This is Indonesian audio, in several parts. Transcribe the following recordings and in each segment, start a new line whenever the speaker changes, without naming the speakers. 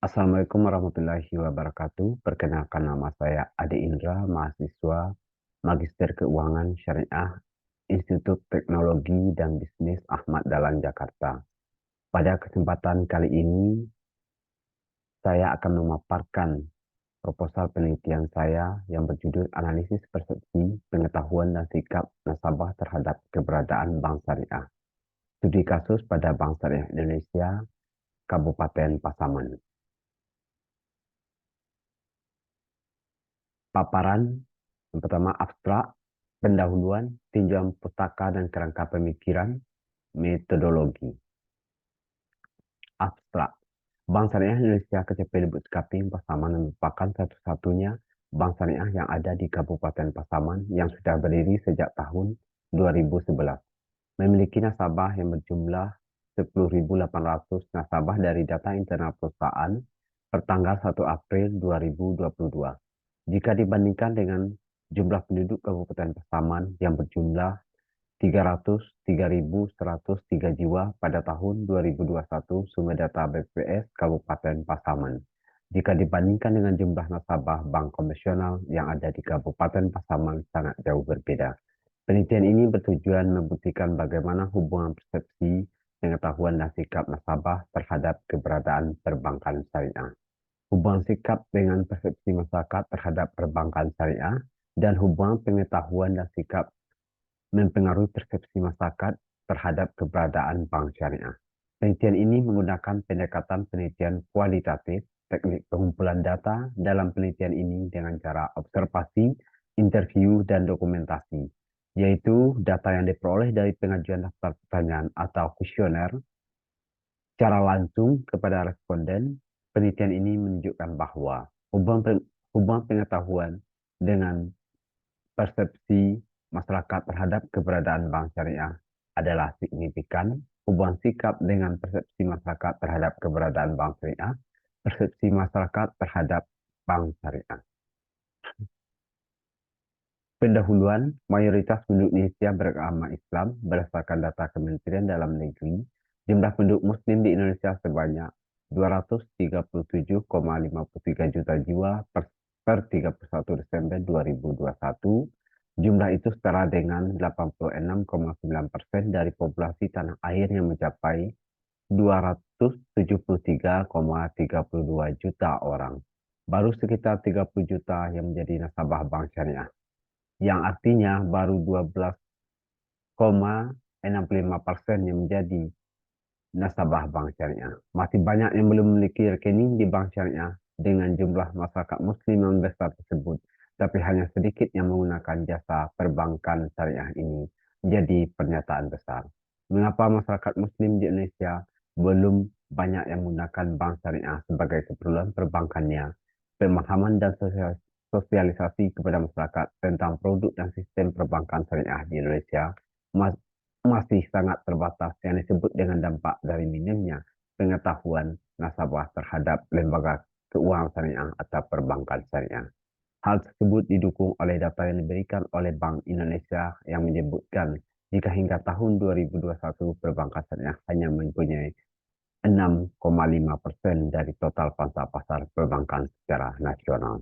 Assalamualaikum warahmatullahi wabarakatuh. Perkenalkan nama saya Ade Indra, mahasiswa Magister Keuangan Syariah Institut Teknologi dan Bisnis Ahmad Dahlan Jakarta. Pada kesempatan kali ini, saya akan memaparkan proposal penelitian saya yang berjudul Analisis Persepsi, Pengetahuan dan Sikap Nasabah Terhadap Keberadaan Bank Syariah. Studi kasus pada Bank Syariah Indonesia, Kabupaten Pasaman. Paparan yang pertama abstrak, pendahuluan, tinjauan pustaka dan kerangka pemikiran, metodologi. Abstrak. Bank Syariah Indonesia KCP Lubuk Sekaping Pasaman merupakan satu-satunya bank syariah yang ada di Kabupaten Pasaman yang sudah berdiri sejak tahun 2011. Memiliki nasabah yang berjumlah 10.800 nasabah dari data internal perusahaan pertanggal 1 April 2022. Jika dibandingkan dengan jumlah penduduk Kabupaten Pasaman yang berjumlah 303.103 jiwa pada tahun 2021 sumber data BPS Kabupaten Pasaman. Jika dibandingkan dengan jumlah nasabah bank konvensional yang ada di Kabupaten Pasaman sangat jauh berbeda. Penelitian ini bertujuan membuktikan bagaimana hubungan persepsi, pengetahuan dan sikap nasabah terhadap keberadaan perbankan syariah. Hubungan sikap dengan persepsi masyarakat terhadap perbankan syariah dan hubungan pengetahuan dan sikap mempengaruhi persepsi masyarakat terhadap keberadaan bank syariah. Penelitian ini menggunakan pendekatan penelitian kualitatif, teknik pengumpulan data dalam penelitian ini dengan cara observasi, interview, dan dokumentasi, yaitu data yang diperoleh dari pengajuan daftar pertanyaan atau kuesioner secara langsung kepada responden. Penelitian ini menunjukkan bahwa hubungan pengetahuan dengan persepsi masyarakat terhadap keberadaan bank syariah adalah signifikan. Hubungan sikap dengan persepsi masyarakat terhadap keberadaan bank syariah, persepsi masyarakat terhadap bank syariah. Pendahuluan, mayoritas penduduk Indonesia beragama Islam berdasarkan data Kementerian Dalam Negeri. Jumlah penduduk Muslim di Indonesia sebanyak 237,53 juta jiwa per 31 Desember 2021. Jumlah itu setara dengan 86,9% dari populasi tanah air yang mencapai 273,32 juta orang. Baru sekitar 30 juta yang menjadi nasabah bank syariah, yang artinya baru 12,65% yang menjadi nasabah bank syariah. Masih banyak yang belum memiliki rekening di bank syariah dengan jumlah masyarakat muslim yang besar tersebut, tapi hanya sedikit yang menggunakan jasa perbankan syariah ini menjadi pernyataan besar. Mengapa masyarakat muslim di Indonesia belum banyak yang menggunakan bank syariah sebagai keperluan perbankannya? Pemahaman dan sosialisasi kepada masyarakat tentang produk dan sistem perbankan syariah di Indonesia masih sangat terbatas, yang disebut dengan dampak dari minimnya pengetahuan nasabah terhadap lembaga keuangan syariah atau perbankan syariah. Hal tersebut didukung oleh data yang diberikan oleh Bank Indonesia yang menyebutkan jika hingga tahun 2021 perbankan syariah hanya mempunyai 6,5% dari total pangsa pasar perbankan secara nasional.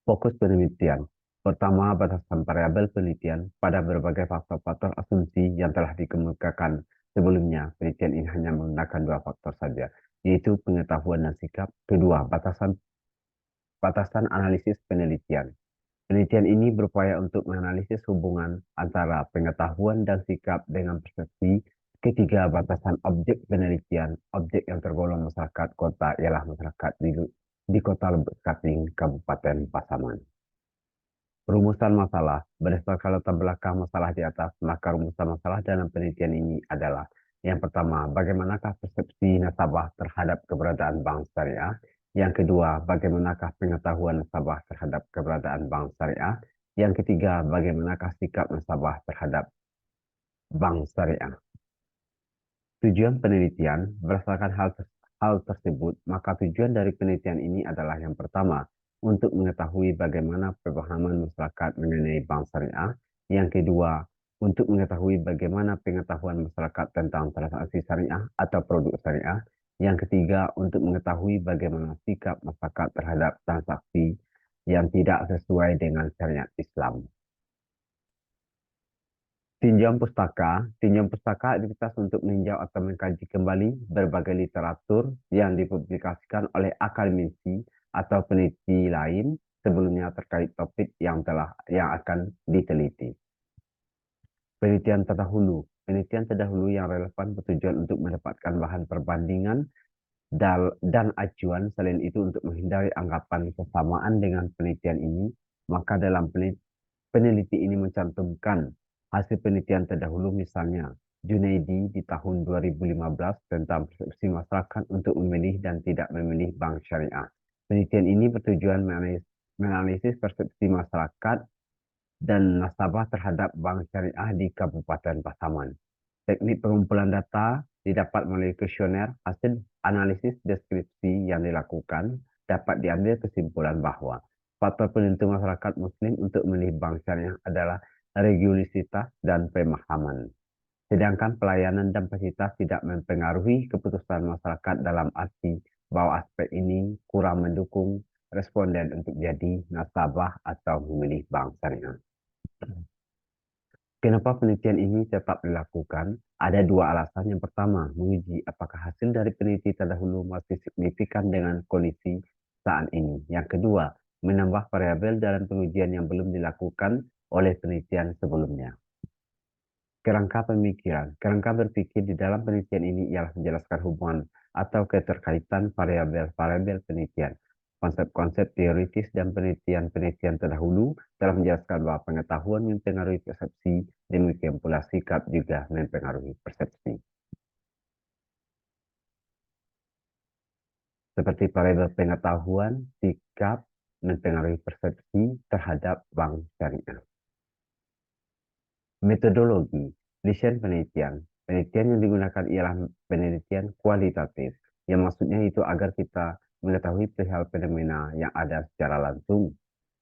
Fokus penelitian. Pertama, batasan variabel penelitian pada berbagai faktor-faktor asumsi yang telah dikemukakan sebelumnya. Penelitian ini hanya menggunakan dua faktor saja, yaitu pengetahuan dan sikap. Kedua, batasan analisis penelitian. Penelitian ini berupaya untuk menganalisis hubungan antara pengetahuan dan sikap dengan persepsi. Ketiga, batasan objek penelitian. Objek yang tergolong masyarakat kota ialah masyarakat di Kota Lubuk Sekaping, Kabupaten Pasaman. Rumusan masalah. Berdasarkan latar belakang masalah di atas, maka rumusan masalah dalam penelitian ini adalah: yang pertama, bagaimanakah persepsi nasabah terhadap keberadaan bank syariah? Yang kedua, bagaimanakah pengetahuan nasabah terhadap keberadaan bank syariah? Yang ketiga, bagaimanakah sikap nasabah terhadap bank syariah? Tujuan penelitian. Berdasarkan hal tersebut, maka tujuan dari penelitian ini adalah: yang pertama, untuk mengetahui bagaimana pemahaman masyarakat mengenai bank syariah. Yang kedua, untuk mengetahui bagaimana pengetahuan masyarakat tentang transaksi syariah atau produk syariah. Yang ketiga, untuk mengetahui bagaimana sikap masyarakat terhadap transaksi yang tidak sesuai dengan syariat Islam. Tinjauan pustaka aktivitas untuk meninjau atau mengkaji kembali berbagai literatur yang dipublikasikan oleh akademisi atau peneliti lain sebelumnya terkait topik yang akan diteliti. Penelitian terdahulu yang relevan bertujuan untuk mendapatkan bahan perbandingan dan acuan. Selain itu, untuk menghindari anggapan kesamaan dengan penelitian ini, maka dalam peneliti ini mencantumkan hasil penelitian terdahulu, misalnya Junaidi di tahun 2015 tentang persepsi masyarakat untuk memilih dan tidak memilih bank syariah. Penelitian ini bertujuan menganalisis persepsi masyarakat dan nasabah terhadap bank syariah di Kabupaten Pasaman. Teknik pengumpulan data didapat melalui kuesioner. Hasil analisis deskripsi yang dilakukan dapat diambil kesimpulan bahwa faktor penentu masyarakat Muslim untuk memilih bank syariah adalah religiusitas dan pemahaman. Sedangkan pelayanan dan fasilitas tidak mempengaruhi keputusan masyarakat, dalam arti bahwa aspek ini kurang mendukung responden untuk jadi nasabah atau memilih bank syariah. Kenapa penelitian ini tetap dilakukan? Ada dua alasan. Yang pertama, menguji apakah hasil dari penelitian terdahulu masih signifikan dengan kondisi saat ini. Yang kedua, menambah variabel dalam pengujian yang belum dilakukan oleh penelitian sebelumnya. Kerangka pemikiran. Kerangka berpikir di dalam penelitian ini ialah menjelaskan hubungan atau keterkaitan variabel-variabel penelitian. Konsep-konsep teoritis dan penelitian-penelitian terdahulu telah menjelaskan bahwa pengetahuan mempengaruhi persepsi, demikian pula sikap juga mempengaruhi persepsi. Seperti variabel pengetahuan, sikap mempengaruhi persepsi terhadap bank syariah. Metodologi, desain penelitian. Penelitian yang digunakan ialah penelitian kualitatif, yang maksudnya itu agar kita mengetahui perihal fenomena yang ada secara langsung.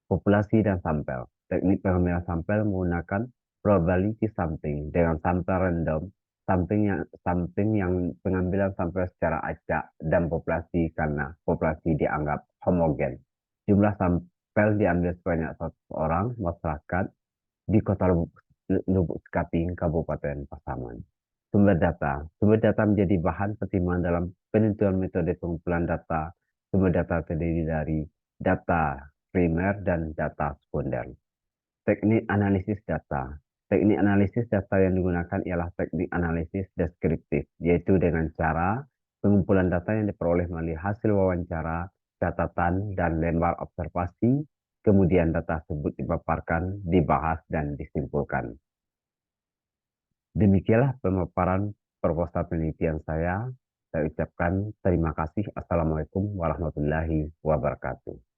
Populasi dan sampel. Teknik pengambilan sampel menggunakan probability sampling dengan sampel random, sampling yang pengambilan sampel secara acak, dan populasi karena populasi dianggap homogen. Jumlah sampel diambil sebanyak 100 orang masyarakat di Kota Lubuk Sekaping, Kabupaten Pasaman. Sumber data. Sumber data menjadi bahan pertimbangan dalam penentuan metode pengumpulan data. Sumber data terdiri dari data primer dan data sekunder. Teknik analisis data. Teknik analisis data yang digunakan ialah teknik analisis deskriptif, yaitu dengan cara pengumpulan data yang diperoleh melalui hasil wawancara, catatan, dan lembar observasi. Kemudian data tersebut dipaparkan, dibahas, dan disimpulkan. Demikianlah pemaparan proposal penelitian saya. Saya ucapkan terima kasih. Assalamualaikum warahmatullahi wabarakatuh.